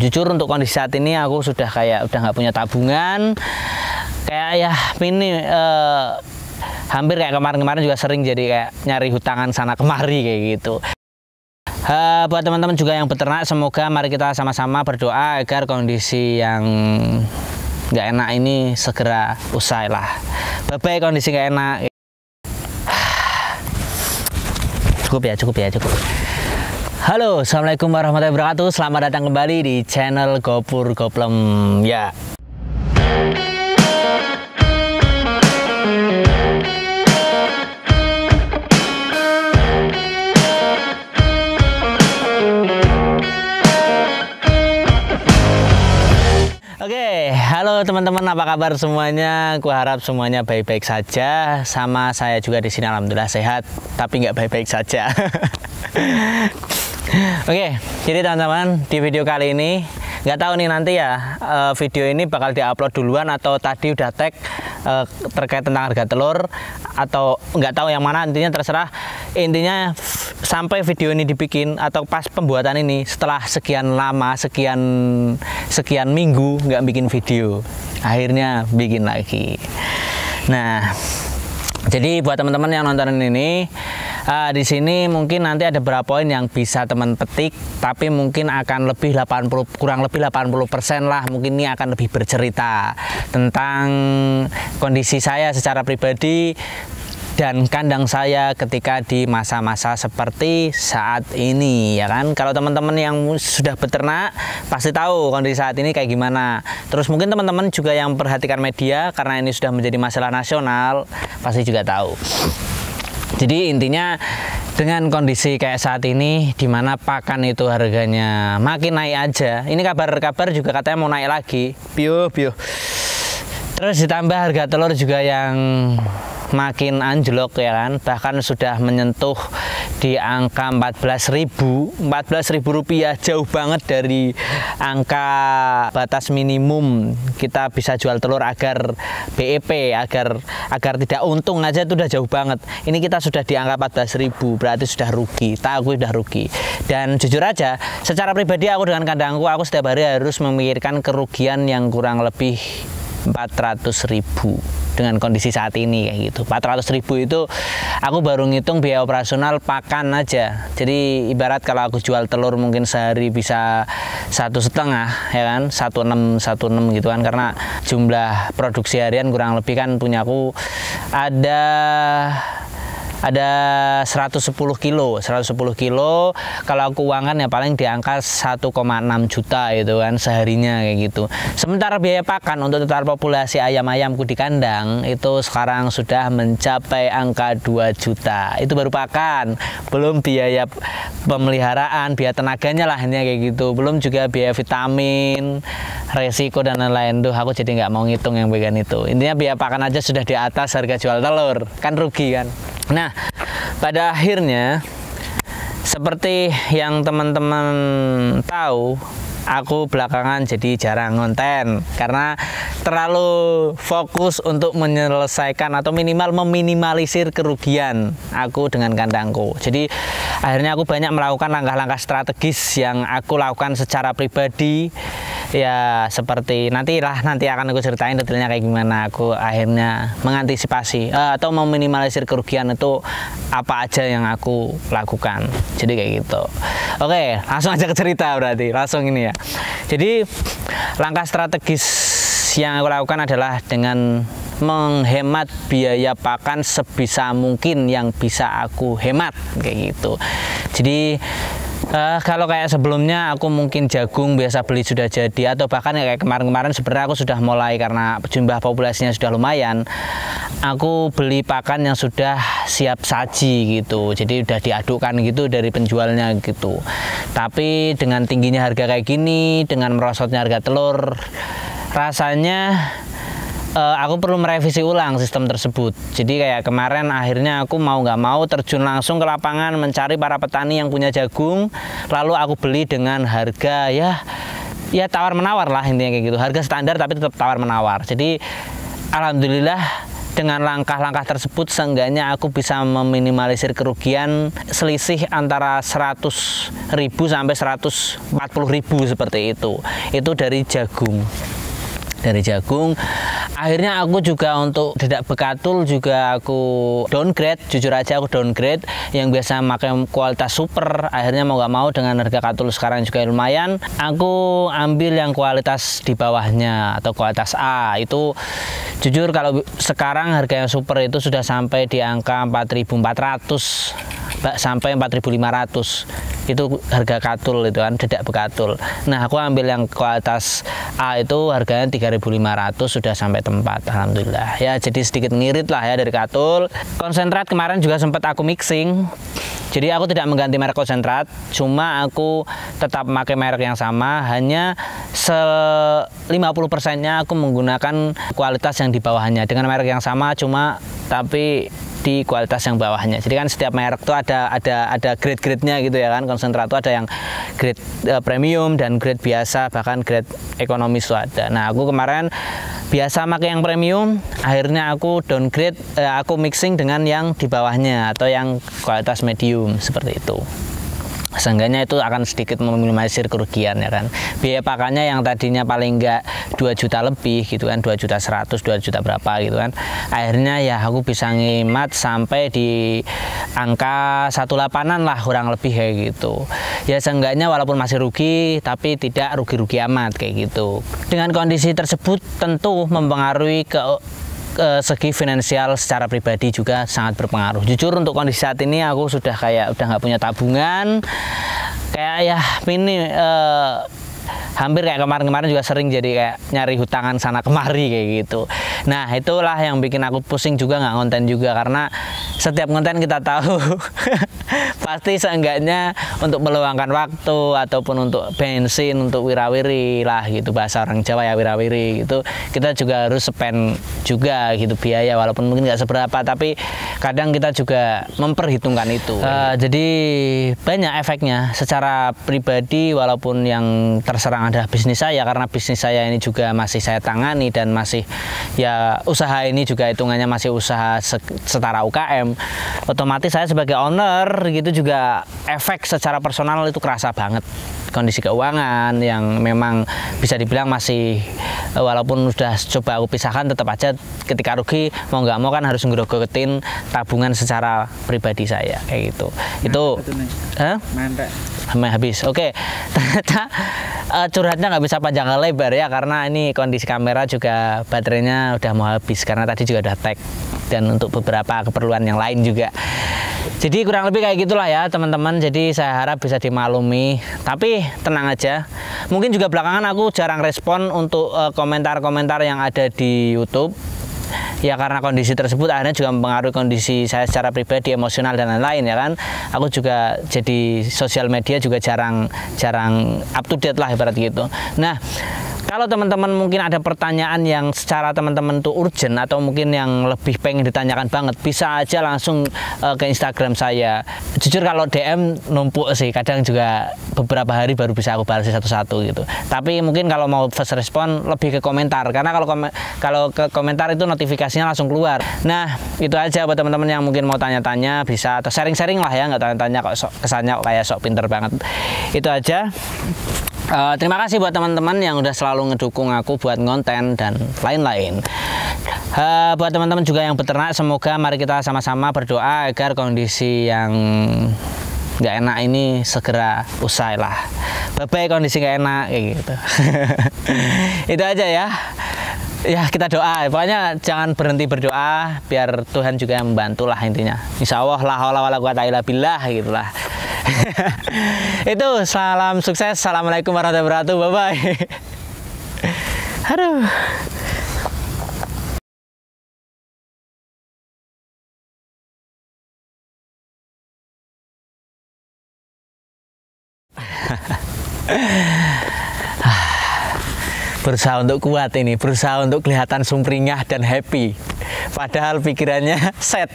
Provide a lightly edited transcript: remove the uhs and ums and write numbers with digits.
Jujur untuk kondisi saat ini aku sudah nggak punya tabungan, kayak ya ini hampir kayak kemarin juga sering jadi kayak nyari hutangan sana kemari kayak gitu. Buat teman-teman juga yang beternak, semoga mari kita sama-sama berdoa agar kondisi yang nggak enak ini segera usai lah. Bye-bye kondisi nggak enak. Cukup. Halo, assalamualaikum warahmatullahi wabarakatuh. Selamat datang kembali di channel Gopur Goplem ya. Oke, halo teman-teman, apa kabar semuanya? Aku harap semuanya baik-baik saja. Sama saya juga di sini alhamdulillah sehat, tapi nggak baik-baik saja. Oke, jadi teman-teman, di video kali ini nggak tahu nih nanti ya video ini bakal diupload duluan atau tadi udah tag terkait tentang harga telur, atau nggak tahu yang mana, intinya terserah. Intinya sampai video ini dibikin atau pas pembuatan ini, setelah sekian lama, sekian minggu nggak bikin video, akhirnya bikin lagi. Nah, jadi buat teman-teman yang nonton ini, di sini mungkin nanti ada beberapa poin yang bisa teman petik, tapi mungkin akan kurang lebih 80% lah. Mungkin ini akan lebih bercerita tentang kondisi saya secara pribadi dan kandang saya ketika di masa-masa seperti saat ini, ya kan. Kalau teman-teman yang sudah beternak pasti tahu kondisi saat ini kayak gimana. Terus mungkin teman-teman juga yang perhatikan media, karena ini sudah menjadi masalah nasional, pasti juga tahu. Jadi intinya dengan kondisi kayak saat ini, dimana pakan itu harganya makin naik aja. Ini kabar juga katanya mau naik lagi, piuh. Terus ditambah harga telur juga yang makin anjlok, ya kan, bahkan sudah menyentuh di angka 14.000 rupiah, jauh banget dari angka batas minimum kita bisa jual telur agar BEP, agar tidak untung aja itu udah jauh banget. Ini kita sudah di angka 14.000, berarti sudah rugi, aku sudah rugi. Dan jujur aja, secara pribadi aku dengan kandangku, aku setiap hari harus memikirkan kerugian yang kurang lebih 400.000 dengan kondisi saat ini kayak gitu. 400.000 itu aku baru ngitung biaya operasional pakan aja. Jadi ibarat kalau aku jual telur mungkin sehari bisa 1,5, ya kan, 1,6 gitu kan, karena jumlah produksi harian kurang lebih kan punyaku ada 110 kilo. Kalau aku uangkan ya paling di angka 1,6 juta itu kan seharinya kayak gitu. Sementara biaya pakan untuk total populasi ayam-ayamku di kandang itu sekarang sudah mencapai angka 2 juta. Itu baru pakan, belum biaya pemeliharaan, biaya tenaganya lah ini kayak gitu. Belum juga biaya vitamin, resiko dan lain-lain. Tuh aku jadi nggak mau ngitung yang bagian itu. Intinya biaya pakan aja sudah di atas harga jual telur, kan rugi kan. Nah, pada akhirnya seperti yang teman-teman tahu, aku belakangan jadi jarang konten karena terlalu fokus untuk menyelesaikan atau minimal meminimalisir kerugian aku dengan kandangku. Jadi akhirnya aku banyak melakukan langkah-langkah strategis yang aku lakukan secara pribadi. Ya seperti nanti akan aku ceritain detailnya kayak gimana aku akhirnya mengantisipasi atau meminimalisir kerugian itu apa aja yang aku lakukan. Jadi kayak gitu. Oke, langsung aja ke cerita berarti. Langsung ini ya. Jadi langkah strategis yang aku lakukan adalah dengan menghemat biaya pakan sebisa mungkin yang bisa aku hemat kayak gitu. Jadi kalau kayak sebelumnya aku mungkin jagung biasa beli sudah jadi, atau bahkan kayak kemarin-kemarin sebenarnya aku sudah mulai karena jumlah populasinya sudah lumayan, aku beli pakan yang sudah siap saji gitu. Jadi udah diadukkan gitu dari penjualnya gitu. Tapi dengan tingginya harga kayak gini, dengan merosotnya harga telur, rasanya aku perlu merevisi ulang sistem tersebut. Jadi kayak kemarin akhirnya aku mau nggak mau terjun langsung ke lapangan mencari para petani yang punya jagung, lalu aku beli dengan harga ya tawar menawar lah, intinya kayak gitu. Harga standar tapi tetap tawar menawar. Jadi alhamdulillah dengan langkah-langkah tersebut seenggaknya aku bisa meminimalisir kerugian selisih antara 100.000 sampai 140.000 seperti itu. Itu dari jagung. Akhirnya aku juga untuk tidak bekatul juga aku downgrade, jujur aja aku downgrade. Yang biasa pakai kualitas super, akhirnya mau nggak mau dengan harga katul sekarang juga lumayan, aku ambil yang kualitas di bawahnya atau kualitas A. Itu jujur kalau sekarang harga yang super itu sudah sampai di angka 4.400 sampai 4.500. Itu harga katul itu kan, dedak bekatul. Nah, aku ambil yang kualitas A itu harganya 3.500, sudah sampai tempat, alhamdulillah. Ya, jadi sedikit ngirit lah ya dari katul. Konsentrat kemarin juga sempat aku mixing. Jadi aku tidak mengganti merek konsentrat, cuma aku tetap pakai merek yang sama, hanya 50%-nya aku menggunakan kualitas yang di bawahnya dengan merek yang sama, cuma tapi di kualitas yang bawahnya. Jadi kan setiap merek tuh ada grade-grade-nya gitu ya kan. Konsentrat itu ada yang grade premium dan grade biasa, bahkan grade ekonomis itu ada. Nah, aku kemarin biasa pakai yang premium, akhirnya aku downgrade, aku mixing dengan yang di bawahnya atau yang kualitas medium seperti itu. Seenggaknya itu akan sedikit meminimalisir kerugian ya kan. Biaya pakannya yang tadinya paling enggak 2 juta lebih gitu kan, 2.100.000, 2 juta berapa gitu kan. Akhirnya ya aku bisa ngimat sampai di angka 18-an lah kurang lebih kayak gitu. Ya seenggaknya walaupun masih rugi tapi tidak rugi-rugi amat kayak gitu. Dengan kondisi tersebut tentu mempengaruhi ke segi finansial secara pribadi juga sangat berpengaruh. Jujur untuk kondisi saat ini aku sudah kayak udah nggak punya tabungan, kayak ya ini hampir kayak kemarin-kemarin juga sering jadi kayak nyari hutangan sana kemari kayak gitu. Nah, itulah yang bikin aku pusing juga nggak konten juga, karena setiap konten kita tahu pasti seenggaknya untuk meluangkan waktu ataupun untuk bensin, untuk wirawiri lah gitu, bahasa orang Jawa ya, wirawiri gitu, kita juga harus spend juga gitu biaya, walaupun mungkin nggak seberapa tapi kadang kita juga memperhitungkan itu. Jadi banyak efeknya secara pribadi, walaupun yang terserang adalah bisnis saya, karena bisnis saya ini juga masih saya tangani dan masih ya usaha ini juga hitungannya masih usaha setara UKM. Otomatis saya sebagai owner gitu juga efek secara personal itu kerasa banget. Kondisi keuangan yang memang bisa dibilang masih, walaupun udah coba aku pisahkan, tetap aja ketika rugi mau nggak mau kan harus ngerogotin tabungan secara pribadi saya kayak gitu. Itu habis. Oke, ternyata curhatnya nggak bisa panjang lebar ya, karena ini kondisi kamera juga baterainya udah mau habis karena tadi juga udah tag, dan untuk beberapa keperluan yang lain juga. Jadi kurang lebih kayak gitulah ya teman-teman. Jadi saya harap bisa dimaklumi, tapi tenang aja. Mungkin juga belakangan aku jarang respon untuk komentar-komentar yang ada di YouTube. Ya karena kondisi tersebut akhirnya juga mempengaruhi kondisi saya secara pribadi, emosional dan lain-lain ya kan. Aku juga jadi sosial media juga jarang up to date lah ibarat gitu. Nah, kalau teman-teman mungkin ada pertanyaan yang secara teman-teman tuh urgent atau mungkin yang lebih pengen ditanyakan banget, bisa aja langsung ke Instagram saya. Jujur kalau DM numpuk sih, kadang juga beberapa hari baru bisa aku balas satu-satu gitu. Tapi mungkin kalau mau first respon lebih ke komentar, karena kalau ke komentar itu notifikasinya langsung keluar. Nah, itu aja buat teman-teman yang mungkin mau tanya-tanya, bisa atau sharing-sharing lah ya, nggak tanya-tanya kok kesannya kayak sok pinter banget. Itu aja. Terima kasih buat teman-teman yang udah selalu ngedukung aku buat konten dan lain-lain. Buat teman-teman juga yang beternak, semoga mari kita sama-sama berdoa agar kondisi yang nggak enak ini segera usai lah. Bye-bye kondisi nggak enak kayak gitu. Itu aja ya. Ya kita doa, pokoknya jangan berhenti berdoa, biar Tuhan juga yang membantu lah intinya. Insya Allah la haula wala quwata illa billah gitulah. Itu salam sukses. Assalamualaikum warahmatullahi wabarakatuh. Bye bye. Aduh. Berusaha untuk kuat ini, berusaha untuk kelihatan sumringah dan happy, padahal pikirannya set.